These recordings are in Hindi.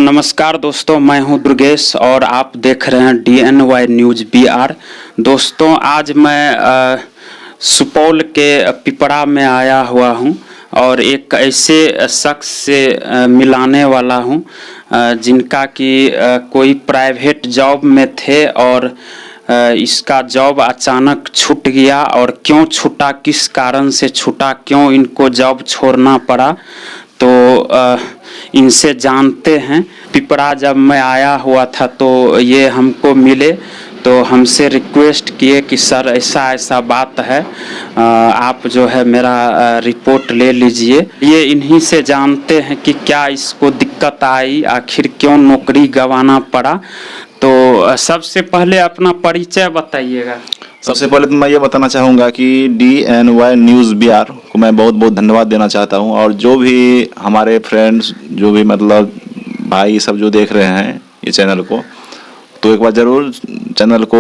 नमस्कार दोस्तों, मैं हूं दुर्गेश और आप देख रहे हैं DNY न्यूज़ BR। दोस्तों, आज मैं सुपौल के पिपरा में आया हुआ हूं और एक ऐसे शख्स से मिलाने वाला हूं जिनका कि कोई प्राइवेट जॉब में थे और इसका जॉब अचानक छूट गया। और क्यों छूटा, किस कारण से छूटा, क्यों इनको जॉब छोड़ना पड़ा, तो इनसे जानते हैं। पिपरा जब मैं आया हुआ था तो ये हमको मिले, तो हमसे रिक्वेस्ट किए कि सर ऐसा ऐसा बात है, आप जो है मेरा रिपोर्ट ले लीजिए। ये इन्हीं से जानते हैं कि क्या इसको दिक्कत आई, आखिर क्यों नौकरी गंवाना पड़ा। तो सबसे पहले अपना परिचय बताइएगा। सबसे पहले तो मैं ये बताना चाहूँगा कि DNY न्यूज़ BR को मैं बहुत बहुत धन्यवाद देना चाहता हूँ। और जो भी हमारे फ्रेंड्स, जो भी मतलब भाई सब जो देख रहे हैं ये चैनल को, तो एक बार ज़रूर चैनल को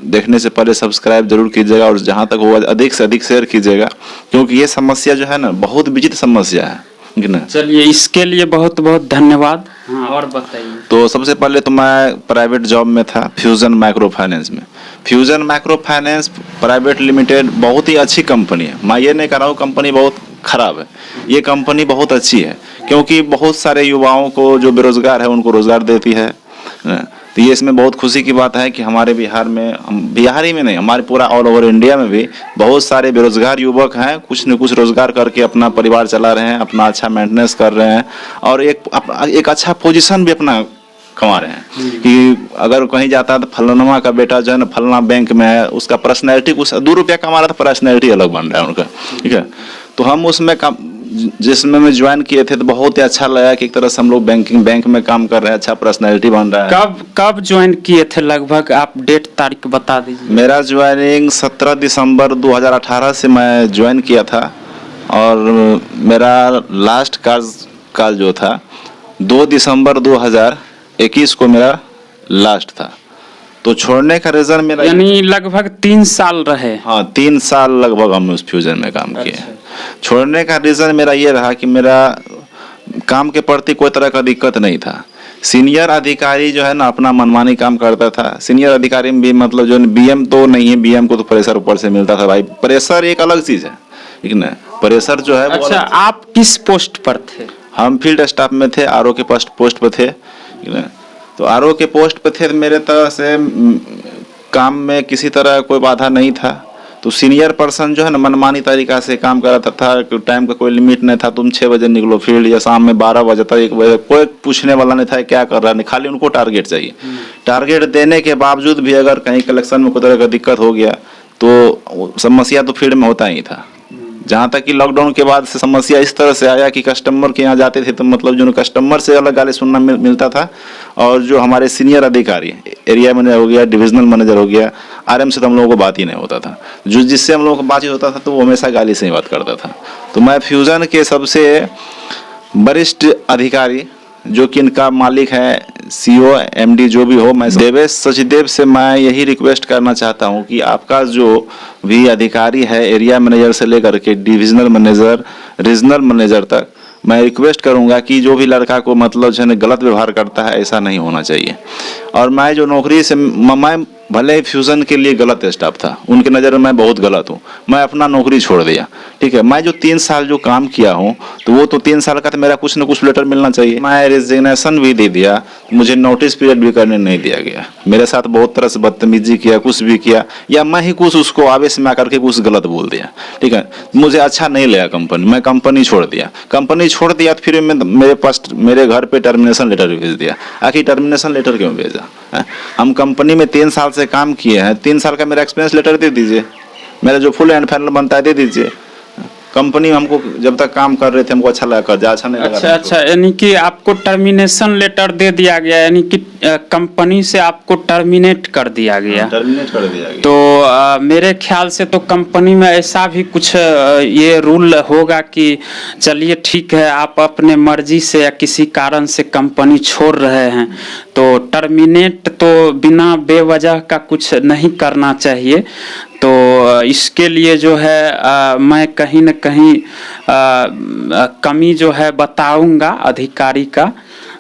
देखने से पहले सब्सक्राइब जरूर कीजिएगा और जहाँ तक होगा अधिक से अधिक शेयर कीजिएगा, क्योंकि ये समस्या जो है ना बहुत विचित्र समस्या है। चलिए, इसके लिए बहुत बहुत धन्यवाद। हाँ, और बताइए। तो सबसे पहले तो मैं प्राइवेट जॉब में था फ्यूजन माइक्रो फाइनेंस में। Fusion micro finance private limited बहुत ही अच्छी कंपनी है। मैं ये नहीं कह रहा हूँ कंपनी बहुत खराब है, ये कंपनी बहुत अच्छी है, क्योंकि बहुत सारे युवाओं को जो बेरोजगार है उनको रोजगार देती है। तो ये इसमें बहुत खुशी की बात है कि हमारे बिहार में, बिहार ही में नहीं, हमारे पूरा ऑल ओवर इंडिया में भी बहुत सारे बेरोजगार युवक हैं, कुछ न कुछ रोजगार करके अपना परिवार चला रहे हैं, अपना अच्छा मेंटेनेंस कर रहे हैं और एक अच्छा पोजीशन भी अपना कमा रहे हैं। कि अगर कहीं जाता है तो फलाना का बेटा जो है ना फलाना बैंक में है, उसका पर्सनैलिटी कुछ 2 रुपया कमा रहा था, पर्सनैलिटी अलग बन रहा है उनका। ठीक है, तो हम उसमें जिसमें मैं ज्वाइन किए थे तो बहुत ही अच्छा लगा कि एक तरह से हम लोग बैंक में काम कर रहे हैं, अच्छा पर्सनैलिटी बन रहा है। कब ज्वाइन किए थे, लगभग आप डेट तारीख बता दीजिए। मेरा ज्वाइनिंग 17 दिसंबर 2018 से मैं ज्वाइन किया था और मेरा लास्ट कार्यकाल जो था 2 दिसंबर 2021 को मेरा लास्ट था। तो छोड़ने का रीजन मेरा, यानी लगभग 3 साल रहे। हाँ, 3 साल लगभग हम उस फ्यूजन में काम किए। अच्छा। छोड़ने का रीज़न मेरा ये रहा कि मेरा काम के प्रति कोई तरह का दिक्कत नहीं था। सीनियर अधिकारी जो है ना अपना मनमानी काम करता था। सीनियर अधिकारी में भी मतलब जो BM तो नहीं है, BM को तो प्रेशर ऊपर से मिलता था। भाई प्रेशर एक अलग चीज़ है, ठीक ना, प्रेशर जो है। अच्छा, आप किस पोस्ट पर थे? हम फील्ड स्टाफ में थे, RO के पोस्ट पर थे। तो RO के पोस्ट पर थे, मेरे तरह से काम में किसी तरह कोई बाधा नहीं था। तो सीनियर पर्सन जो है ना मनमानी तरीका से काम कर रहा था। टाइम का कोई लिमिट नहीं था, तुम 6 बजे निकलो फील्ड या शाम में 12 बजे तक 1 बजे, कोई पूछने वाला नहीं था क्या कर रहा है, खाली उनको टारगेट चाहिए। टारगेट देने के बावजूद भी अगर कहीं कलेक्शन में कोई तरह का दिक्कत हो गया तो समस्या तो फील्ड में होता ही था। जहाँ तक कि लॉकडाउन के बाद से समस्या इस तरह से आया कि कस्टमर के यहाँ जाते थे तो मतलब जो कस्टमर से अलग गाली सुनना मिलता था। और जो हमारे सीनियर अधिकारी, एरिया मैनेजर हो गया, डिविजनल मैनेजर हो गया, RM से तो हम लोगों को बात ही नहीं होता था। जो जिससे हम लोगों को बातचीत होता था तो वो हमेशा गाली से ही बात करता था। तो मैं फ्यूजन के सबसे वरिष्ठ अधिकारी जो कि इनका मालिक है, CO MD जो भी हो, मैं देवेश सचदेव से मैं यही रिक्वेस्ट करना चाहता हूं कि आपका जो भी अधिकारी है, एरिया मैनेजर से लेकर के डिविजनल मैनेजर, रीजनल मैनेजर तक, मैं रिक्वेस्ट करूंगा कि जो भी लड़का को मतलब जो है गलत व्यवहार करता है, ऐसा नहीं होना चाहिए। और मैं जो नौकरी से, मैं भले ही फ्यूजन के लिए गलत स्टाफ था, उनके नज़र में मैं बहुत गलत हूँ, मैं अपना नौकरी छोड़ दिया। ठीक है, मैं जो 3 साल जो काम किया हूँ तो वो तो 3 साल का तो मेरा कुछ न कुछ लेटर मिलना चाहिए। मैं रेजिग्नेशन भी दे दिया, मुझे नोटिस पीरियड भी करने नहीं दिया गया। मेरे साथ बहुत तरह से बदतमीजी किया, कुछ भी किया, या मैं ही कुछ उसको आवेश में आकर के कुछ गलत बोल दिया। ठीक है, मुझे अच्छा नहीं लगा कंपनी, मैं कंपनी छोड़ दिया। कंपनी छोड़ दिया तो फिर मेरे पास, मेरे घर पे टर्मिनेशन लेटर भेज दिया। आखिर टर्मिनेशन लेटर क्यों भेजा? हम कंपनी में 3 साल से काम किए हैं, 3 साल का मेरा एक्सपीरियंस लेटर दे दीजिए, मेरा जो फुल एंड फाइनल बनता है दे दीजिए। कंपनी हमको जब तक काम कर रहे थे हमको अच्छा लगा, कर अच्छा नहीं लगा। अच्छा, यानी कि आपको टर्मिनेशन लेटर दे दिया गया, यानी कि कंपनी से आपको टर्मिनेट कर दिया गया। टर्मिनेट कर दिया गया। तो मेरे ख्याल से तो कंपनी में ऐसा भी कुछ ये रूल होगा कि चलिए ठीक है, आप अपने मर्जी से या किसी कारण से कंपनी छोड़ रहे हैं तो टर्मिनेट तो बिना बेवजह का कुछ नहीं करना चाहिए। तो इसके लिए जो है मैं कहीं न कहीं कमी जो है बताऊंगा अधिकारी का,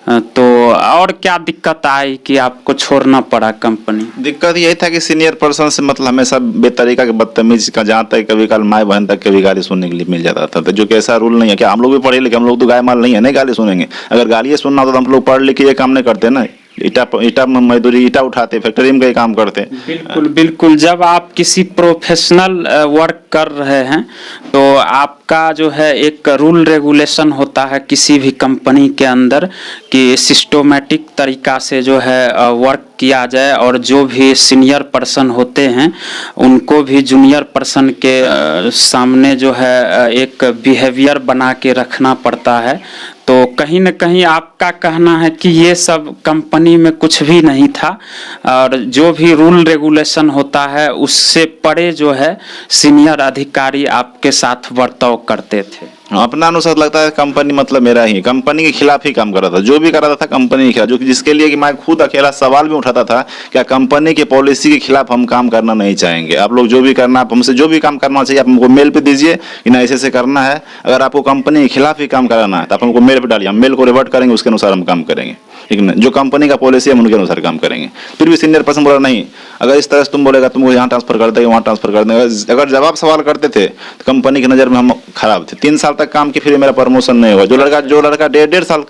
तो और क्या दिक्कत आई कि आपको छोड़ना पड़ा कंपनी? दिक्कत यही था कि सीनियर पर्सन से मतलब हमेशा बेतरीका के बदतमीज का, जहाँ तक कभी काल माए बहन तक के भी गाली सुनने के लिए मिल जाता था। तो जो कि ऐसा रूल नहीं है कि हम लोग भी पढ़े लिखे, हम लोग तो गाय माल नहीं है, नहीं गाली सुनेंगे। अगर गाली सुनना होता तो हम लोग पढ़ लिख के ये काम नहीं करते ना, ईटा मजदूरी, ईटा उठाते, फैक्ट्री में कई काम करते। बिल्कुल बिल्कुल। जब आप किसी प्रोफेशनल वर्क कर रहे हैं तो आपका जो है एक रूल रेगुलेशन होता है किसी भी कंपनी के अंदर कि सिस्टोमेटिक तरीका से जो है वर्क किया जाए, और जो भी सीनियर पर्सन होते हैं उनको भी जूनियर पर्सन के सामने जो है एक बिहेवियर बना के रखना पड़ता है। तो कहीं न कहीं आपका कहना है कि ये सब कंपनी में कुछ भी नहीं था, और जो भी रूल रेगुलेशन होता है उससे परे जो है सीनियर अधिकारी आपके साथ बर्ताव करते थे। अपना अनुसार लगता है कंपनी मतलब मेरा ही, कंपनी के खिलाफ ही काम कर रहा था, जो भी कर रहा था कंपनी के खिलाफ, जो कि जिसके लिए कि मैं खुद अकेला सवाल भी उठाता था क्या कंपनी की पॉलिसी के खिलाफ हम काम करना नहीं चाहेंगे। आप लोग जो भी करना, आप हमसे जो भी काम करना चाहिए आप हमको मेल पे दीजिए कि ना ऐसे करना है। अगर आपको कंपनी के खिलाफ ही काम कराना है तो आप हमको मेल पे डालिए, हम मेल को रिवर्ट करेंगे, उसके अनुसार हम काम करेंगे, ठीक है। जो कंपनी का पॉलिसी है हम उनके अनुसार काम करेंगे। फिर भी सीनियर पर्सन बोला नहीं, अगर इस तरह से तुम बोलेगा तुमको यहाँ ट्रांसफर कर देंगे, वहाँ ट्रांसफर कर देंगे। अगर जवाब सवाल करते थे तो कंपनी की नज़र में हम खराब थे। 3 साल तक काम किया, फिर मेरा प्रमोशन नहीं हुआ। जो लड़का 1.5 साल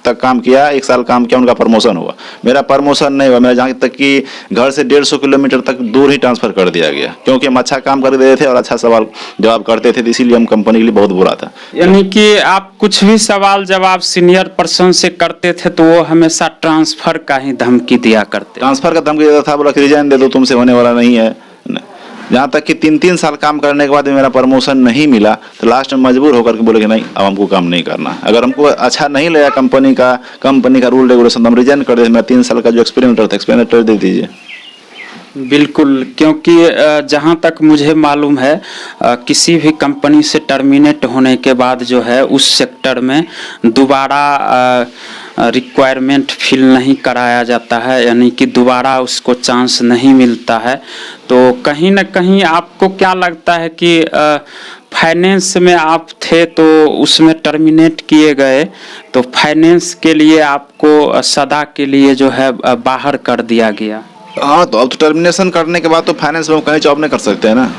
तक काम किया, 1 साल काम किया, उनका प्रमोशन हुआ, मेरा प्रमोशन नहीं हुआ। मेरा जहाँ तक कि घर से 150 किलोमीटर तक दूर ही ट्रांसफर कर दिया गया, क्योंकि हम अच्छा काम कर रहे थे और अच्छा सवाल जवाब करते थे, इसीलिए हम कंपनी के लिए बहुत बुरा था। यानी कि आप कुछ भी सवाल जवाब सीनियर पर्सन से करते थे तो वो हमेशा ट्रांसफर का ही धमकी दिया करते? ट्रांसफर का धमकी देता था, बोला कि रिजाइन दे दो, तुमसे होने वाला नहीं है। जहाँ तक कि 3-3 साल काम करने के बाद मेरा प्रमोशन नहीं मिला तो लास्ट में मजबूर होकर के बोले कि नहीं अब हमको काम नहीं करना। अगर हमको अच्छा नहीं लगा कंपनी का रूल रेगुलेशन तो हम रिजाइन कर देते। मेरा 3 साल का जो एक्सपेरिमेंटर था, एक्सपेरिमेंटर दे दीजिए। बिल्कुल, क्योंकि जहाँ तक मुझे मालूम है किसी भी कंपनी से टर्मिनेट होने के बाद जो है उस सेक्टर में दोबारा रिक्वायरमेंट फिल नहीं कराया जाता है, यानी कि दोबारा उसको चांस नहीं मिलता है। तो कहीं ना कहीं आपको क्या लगता है कि फाइनेंस में आप थे तो उसमें टर्मिनेट किए गए, तो फाइनेंस के लिए आपको सदा के लिए जो है बाहर कर दिया गया? हाँ, तो अब तो टर्मिनेशन करने के बाद तो फाइनेंस में हम कहीं जॉब नहीं कर सकते हैं ना।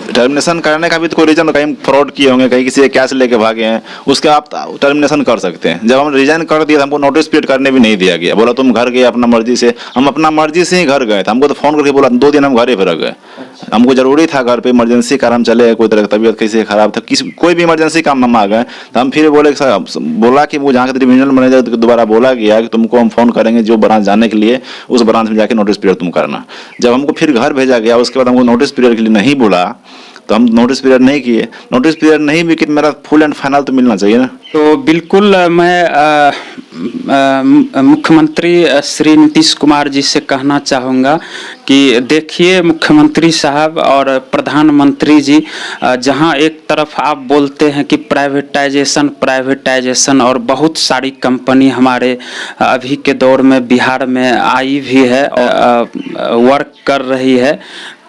टर्मिनेशन करने का भी तो कोई रीजन, कहीं फ्रॉड किए होंगे, कहीं किसी से कैश लेके भागे हैं, उसके आप टर्मिनेशन कर सकते हैं। जब हम रिजाइन कर दिए तो हमको नोटिस पीरियड करने भी नहीं दिया गया। बोला तुम घर गए अपना मर्जी से, हम अपना मर्जी से ही घर गए थे। हमको तो फोन करके बोला 2 दिन हम घर ही रह गए। हमको जरूरी था घर पे इमरजेंसी कारण चले, कोई तरह की तबीयत कैसे खराब था, कोई भी इमरजेंसी काम हम आ गए तो हम फिर बोले बोला कि वो जहाँ के डिविजनल मैनेजर दोबारा बोला गया कि तुमको हम फोन करेंगे जो ब्रांच जाने के लिए, उस ब्रांच में जाके नोटिस पीरियड तुम करना। जब हमको फिर घर भेजा गया उसके बाद हमको नोटिस पीरियड के लिए नहीं बोला तो हम नोटिस पीरियड नहीं किए। नोटिस पीरियड नहीं भी कि मेरा फुल एंड फाइनल तो मिलना चाहिए ना। तो बिल्कुल मैं मुख्यमंत्री श्री नीतीश कुमार जी से कहना चाहूँगा कि देखिए मुख्यमंत्री साहब और प्रधानमंत्री जी, जहाँ एक तरफ आप बोलते हैं कि प्राइवेटाइजेशन और बहुत सारी कंपनी हमारे अभी के दौर में बिहार में आई भी है और वर्क कर रही है,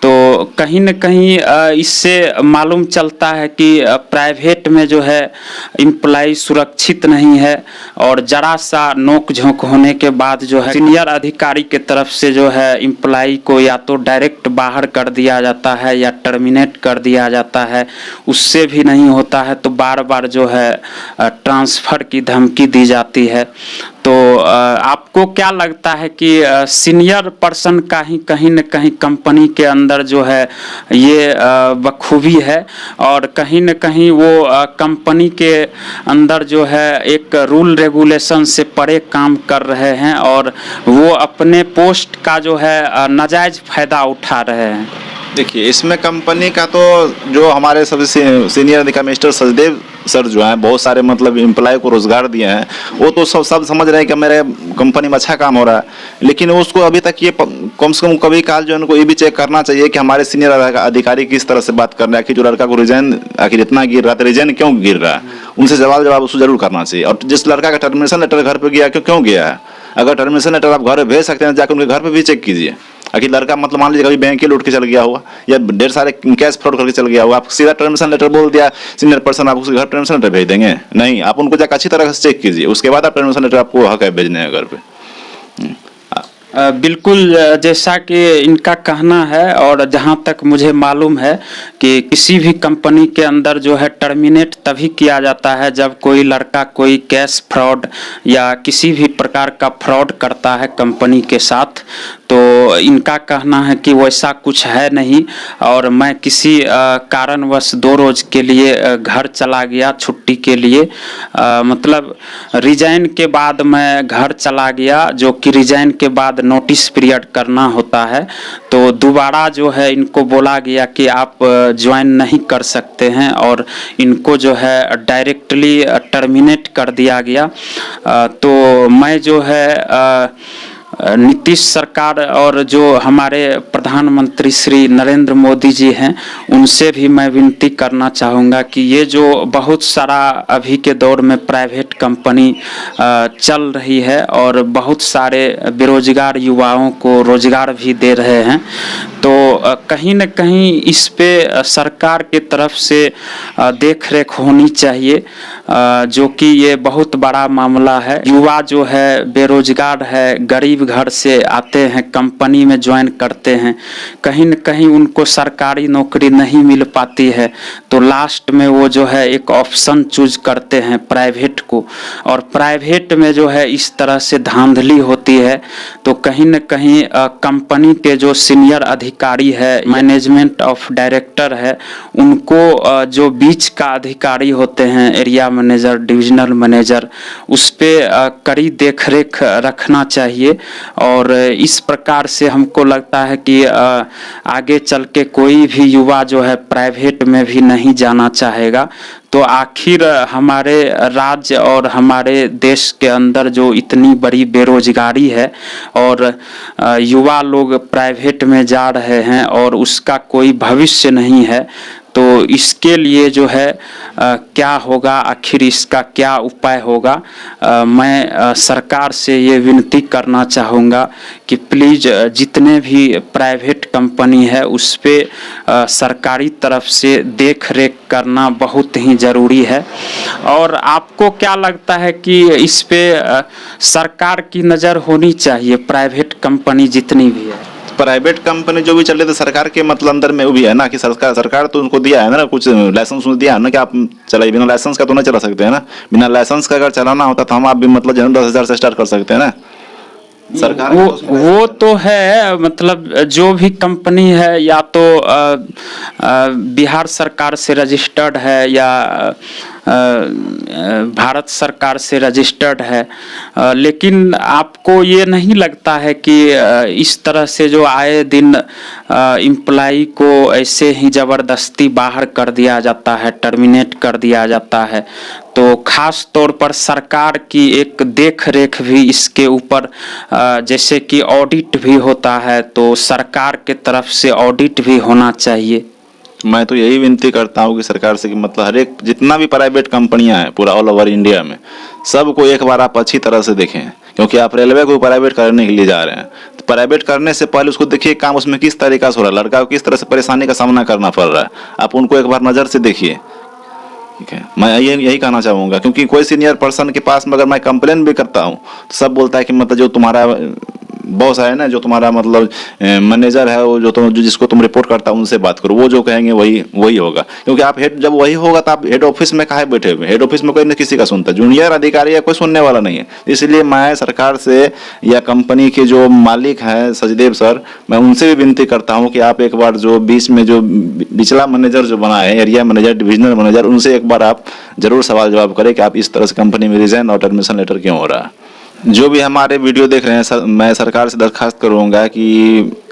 तो कहीं न कहीं इससे मालूम चलता है कि प्राइवेट में जो है एम्प्लॉय सुरक्षित नहीं है, और ज़रा सा नोक झोंक होने के बाद जो है सीनियर अधिकारी के तरफ से जो है एम्प्लॉय को या तो डायरेक्ट बाहर कर दिया जाता है या टर्मिनेट कर दिया जाता है। उससे भी नहीं होता है तो बार बार जो है ट्रांसफ़र की धमकी दी जाती है। तो आपको क्या लगता है कि सीनियर पर्सन का ही कहीं न कहीं कंपनी के अंदर जो है ये बखूबी है, और कहीं न कहीं वो कंपनी के अंदर जो है एक रूल रेगुलेशन से परे काम कर रहे हैं और वो अपने पोस्ट का जो है नाजायज़ फ़ायदा उठा रहे हैं? देखिए, इसमें कंपनी का तो जो हमारे सबसे सीनियर अधिकारी मिस्टर सचदेव सर जो हैं, बहुत सारे मतलब एम्प्लॉय को रोजगार दिए हैं, वो तो सब समझ रहे हैं कि मेरे कंपनी में अच्छा काम हो रहा है। लेकिन उसको अभी तक ये कम से कम कभी काल जो उनको ये भी चेक करना चाहिए कि हमारे सीनियर अधिकारी किस तरह से बात कर रहे हैं कि जो लड़का को रिजाइन आखिर इतना गिर रहा था, रिजाइन क्यों गिर रहा है, उनसे जवाब उसको जरूर करना चाहिए। और जिस लड़का का टर्मिनेशन लेटर घर पर गया क्यों गया है, अगर टर्मिनेशन लेटर आप घर भेज सकते हैं जाकर उनके घर पे भी चेक कीजिए, अगर लड़का मतलब मान लीजिए कभी बैंक के लूट के चल गया हुआ या ढेर सारे कैश फ्रॉड करके चल गया हुआ, आप सीधा टर्मिनेशन लेटर बोल दिया सीनियर पर्सन, आप उसके घर टर्मिनेशन लेटर भेज देंगे? नहीं, आप उनको जाकर अच्छी तरह से चेक कीजिए, उसके बाद आप टर्मिनेशन लेटर आपको हक है भेजने का घर पे। बिल्कुल, जैसा कि इनका कहना है और जहां तक मुझे मालूम है कि किसी भी कंपनी के अंदर जो है टर्मिनेट तभी किया जाता है जब कोई लड़का कोई कैश फ्रॉड या किसी भी प्रकार का फ्रॉड करता है कंपनी के साथ। तो इनका कहना है कि वैसा कुछ है नहीं, और मैं किसी कारणवश 2 रोज के लिए घर चला गया छुट्टी के लिए, मतलब रिजाइन के बाद मैं घर चला गया, जो कि रिजाइन के बाद नोटिस पीरियड करना होता है। तो दोबारा जो है इनको बोला गया कि आप ज्वाइन नहीं कर सकते हैं, और इनको जो है डायरेक्टली टर्मिनेट कर दिया गया। तो मैं जो है नीतीश सरकार और जो हमारे प्रधानमंत्री श्री नरेंद्र मोदी जी हैं उनसे भी मैं विनती करना चाहूँगा कि ये जो बहुत सारा अभी के दौर में प्राइवेट कंपनी चल रही है और बहुत सारे बेरोजगार युवाओं को रोजगार भी दे रहे हैं, तो कहीं न कहीं इस पे सरकार के तरफ से देख रेख होनी चाहिए, जो कि ये बहुत बड़ा मामला है। युवा जो है बेरोजगार है, गरीब घर से आते हैं, कंपनी में ज्वाइन करते हैं, कहीं न कहीं उनको सरकारी नौकरी नहीं मिल पाती है, तो लास्ट में वो जो है एक ऑप्शन चूज करते हैं प्राइवेट को, और प्राइवेट में जो है इस तरह से धांधली होती है। तो कहीं न कहीं कंपनी के जो सीनियर अधिकारी है, मैनेजमेंट ऑफ डायरेक्टर है, उनको जो बीच का अधिकारी होते हैं एरिया मैनेजर, डिविजनल मैनेजर, उस पे कड़ी देखरेख रखना चाहिए। और इस प्रकार से हमको लगता है कि आगे चल के कोई भी युवा जो है प्राइवेट में भी नहीं जाना चाहेगा। तो आखिर हमारे राज्य और हमारे देश के अंदर जो इतनी बड़ी बेरोजगारी है और युवा लोग प्राइवेट में जा रहे हैं और उसका कोई भविष्य नहीं है, तो इसके लिए जो है क्या होगा, आखिर इसका क्या उपाय होगा। मैं सरकार से ये विनती करना चाहूँगा कि प्लीज़ जितने भी प्राइवेट कंपनी है उस पे सरकारी तरफ से देख रेख करना बहुत ही ज़रूरी है। और आपको क्या लगता है कि इस पे सरकार की नज़र होनी चाहिए, प्राइवेट कंपनी जितनी भी है? प्राइवेट कंपनी जो भी चल रही है तो सरकार के मतलब अंदर में वो भी है ना कि सरकार तो उनको दिया है ना, कुछ लाइसेंस दिया है ना कि आप चलाइए, बिना लाइसेंस का तो नहीं चला सकते हैं ना। बिना लाइसेंस का अगर चलाना होता तो हम आप भी मतलब जनरल 10,000 से स्टार्ट कर सकते हैं ना। सरकार वो तो है, मतलब जो भी कंपनी है या तो बिहार सरकार से रजिस्टर्ड है या भारत सरकार से रजिस्टर्ड है, लेकिन आपको ये नहीं लगता है कि इस तरह से जो आए दिन एम्प्लॉई को ऐसे ही ज़बरदस्ती बाहर कर दिया जाता है, टर्मिनेट कर दिया जाता है, तो खास तौर पर सरकार की एक देख रेख भी इसके ऊपर, जैसे कि ऑडिट भी होता है, तो सरकार के तरफ से ऑडिट भी होना चाहिए। मैं तो यही विनती करता हूँ कि सरकार से कि मतलब हर एक जितना भी प्राइवेट कंपनियां हैं पूरा ऑल ओवर इंडिया में, सबको एक बार आप अच्छी तरह से देखें, क्योंकि आप रेलवे को प्राइवेट करने के लिए जा रहे हैं, तो प्राइवेट करने से पहले उसको देखिए काम उसमें किस तरीका से हो रहा है, लड़का को किस तरह से परेशानी का सामना करना पड़ रहा है, आप उनको एक बार नज़र से देखिए। ठीक है, मैं यही कहना चाहूँगा, क्योंकि कोई सीनियर पर्सन के पास में अगर मैं कंप्लेन भी करता हूँ तो सब बोलता है कि मतलब जो तुम्हारा बॉस है ना, जो तुम्हारा मतलब मैनेजर है, वो जो जिसको तुम रिपोर्ट करता है उनसे बात करो, वो जो कहेंगे वही होगा। क्योंकि आप हेड जब वही होगा तो आप हेड ऑफिस में काहे बैठे हुए, हेड ऑफिस में कोई नहीं किसी का सुनता, जूनियर अधिकारी या कोई सुनने वाला नहीं है। इसलिए मैं सरकार से या कंपनी के जो मालिक हैं सचदेव सर, मैं उनसे भी विनती करता हूँ कि आप एक बार जो बीच में जो बिचला मैनेजर जो बना है, एरिया मैनेजर, डिविजनल मैनेजर, उनसे एक बार आप जरूर सवाल जवाब करें कि आप इस तरह से कंपनी में रिजाइन और टर्मिनेशन लेटर क्यों हो रहा है। जो भी हमारे वीडियो देख रहे हैं मैं सरकार से दरखास्त करूंगा कि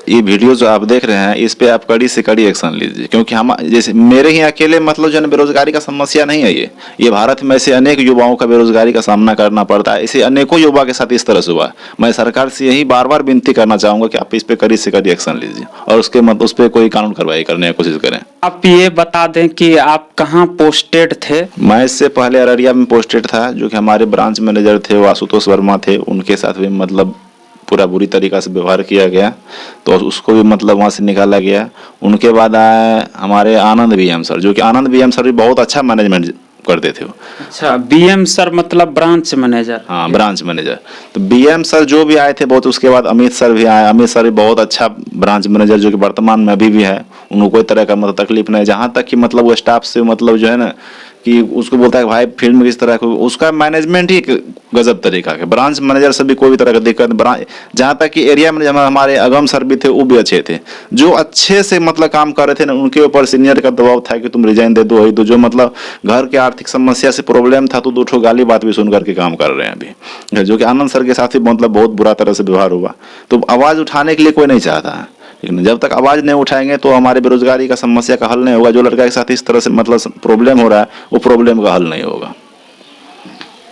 ये वीडियो जो आप देख रहे हैं इस पे आप कड़ी से कड़ी एक्शन लीजिए, क्योंकि हम जैसे मेरे ही अकेले मतलब जो है बेरोजगारी का समस्या नहीं है, ये भारत में से अनेक युवाओं का बेरोजगारी का सामना करना पड़ता है। इसे अनेकों युवा के साथ इस तरह से हुआ। मैं सरकार से यही बार बार विनती करना चाहूंगा कि आप इस पे कड़ी से कड़ी एक्शन लीजिए और उसके मतलब उस पर कोई कानून कार्रवाई करने की कोशिश करें। आप ये बता दें कि आप कहाँ पोस्टेड थे? मैं इससे पहले अररिया में पोस्टेड था, जो कि हमारे ब्रांच मैनेजर थे वो आशुतोष वर्मा थे, उनके साथ भी मतलब पूरा बुरी तरीक़ा से व्यवहार किया गया, तो उसको भी मतलब वहाँ से निकाला गया। उनके बाद आए हमारे आनंद बीएम सर, जो कि आनंद बीएम सर भी बहुत अच्छा मैनेजमेंट करते थे वो। अच्छा, बीएम सर मतलब ब्रांच मैनेजर? हाँ, ब्रांच मैनेजर। तो बीएम सर जो भी आए थे बहुत, उसके बाद अमित सर भी आए। अमित सर भी बहुत अच्छा ब्रांच मैनेजर, जो कि वर्तमान में अभी भी है। उनको कोई तरह का मतलब तकलीफ नहीं, जहाँ तक कि मतलब वो स्टाफ से मतलब जो है ना कि उसको बोलता है कि भाई फील्ड में किस तरह को, उसका मैनेजमेंट ही गजब तरीका का। ब्रांच मैनेजर से भी कोई भी तरह का दिक्कत, जहाँ तक कि एरिया मैनेजर हमारे अगम सर भी थे, वो भी अच्छे थे, जो अच्छे से मतलब काम कर रहे थे ना। उनके ऊपर सीनियर का दबाव था कि तुम रिजाइन दे दो, ही दो, जो मतलब घर के आर्थिक समस्या से प्रॉब्लम था, तो 2 गाली बात भी सुन करके काम कर रहे हैं अभी। जो कि आनंद सर के साथ भी मतलब बहुत बुरा तरह से व्यवहार हुआ। तो आवाज़ उठाने के लिए कोई नहीं चाहता है, लेकिन जब तक आवाज़ नहीं उठाएंगे तो हमारे बेरोजगारी का समस्या का हल नहीं होगा। जो लड़का के साथ इस तरह से मतलब प्रॉब्लम हो रहा है, वो प्रॉब्लम का हल नहीं होगा।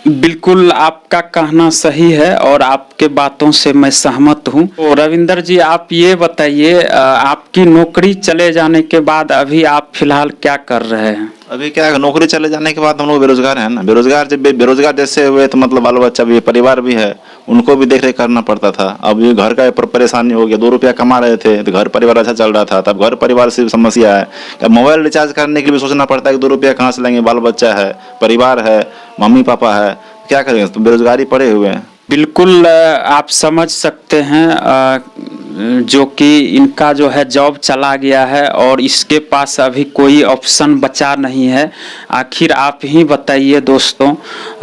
बिल्कुल आपका कहना सही है और आपके बातों से मैं सहमत हूँ। तो रविंदर जी, आप ये बताइए, आपकी नौकरी चले जाने के बाद अभी आप फिलहाल क्या कर रहे हैं? अभी क्या है, नौकरी चले जाने के बाद हम लोग बेरोजगार हैं ना। बेरोजगार जब बेरोजगार जैसे हुए तो मतलब बाल बच्चा भी, परिवार भी है, उनको भी देख रेख करना पड़ता था। अब ये घर का परेशानी हो गया। 2 रुपया कमा रहे थे तो घर परिवार अच्छा चल रहा था, तब घर परिवार से समस्या है। अब मोबाइल रिचार्ज करने के लिए भी सोचना पड़ता है कि 2 रुपया कहाँ से लेंगे, बाल बच्चा है, परिवार है, मम्मी पापा है, क्या करेंगे, तो बेरोजगारी पड़े हुए हैं। बिल्कुल आप समझ सकते हैं जो कि इनका जो है जॉब चला गया है और इसके पास अभी कोई ऑप्शन बचा नहीं है। आखिर आप ही बताइए दोस्तों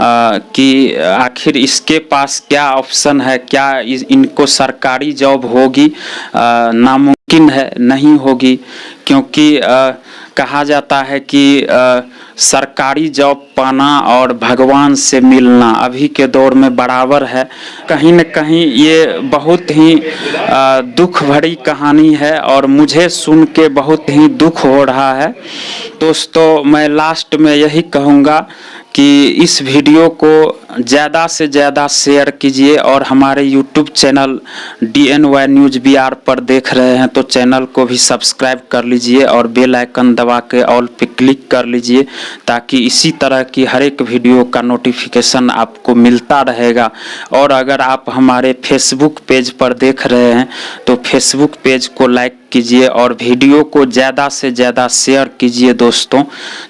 कि आखिर इसके पास क्या ऑप्शन है, क्या इनको सरकारी जॉब होगी? नामुमकिन है, नहीं होगी, क्योंकि कहा जाता है कि सरकारी जॉब पाना और भगवान से मिलना अभी के दौर में बराबर है। कहीं न कहीं ये बहुत ही दुख भरी कहानी है और मुझे सुन के बहुत ही दुख हो रहा है। दोस्तों, मैं लास्ट में यही कहूँगा कि इस वीडियो को ज़्यादा से ज़्यादा शेयर कीजिए और हमारे YouTube channel DNY news BR पर देख रहे हैं तो चैनल को भी सब्सक्राइब कर लीजिए और बेल आइकन दबा के ऑल पे क्लिक कर लीजिए, ताकि इसी तरह की हर एक वीडियो का नोटिफिकेशन आपको मिलता रहेगा। और अगर आप हमारे फेसबुक पेज पर देख रहे हैं तो फेसबुक पेज को लाइक कीजिए और वीडियो को ज़्यादा से ज़्यादा शेयर कीजिए दोस्तों।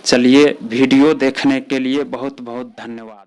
चलिए, वीडियो देखने के लिए बहुत बहुत धन्यवाद।